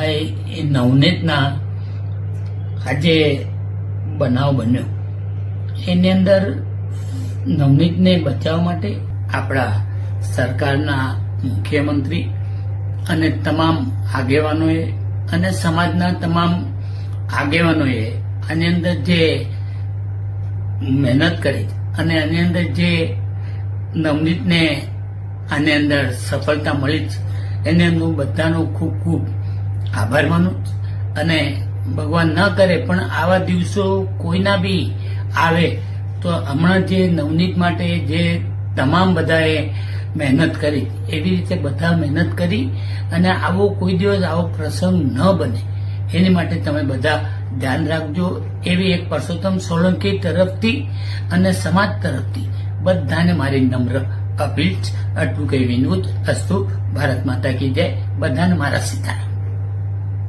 ભાઈ એ નવનીતના આજે બનાવ બન્યો એની અંદર નવનીતને બચાવવા માટે આપણા સરકારના મુખ્યમંત્રી અને તમામ આગેવાનોએ અને સમાજના તમામ આગેવાનોએ આની અંદર જે મહેનત કરી અને આની અંદર જે નવનીતને આની અંદર સફળતા મળી છે એને હું બધાનો ખૂબ ખૂબ આભાર માનું અને ભગવાન ન કરે પણ આવા દિવસો કોઈના બી આવે તો હમણાં જે નવનીત માટે જે તમામ બધાએ મહેનત કરી એવી રીતે બધા મહેનત કરી અને આવો કોઈ દિવસ આવો પ્રસંગ ન બને એની માટે તમે બધા ધ્યાન રાખજો એવી એક પરસોત્તમ સોલંકી તરફથી અને સમાજ તરફથી બધાને મારી નમ્ર અપીલ આટલું કઈ વિનોદ અસ્તુ ભારત માતા કી જય બધાને મારા સીતારામ।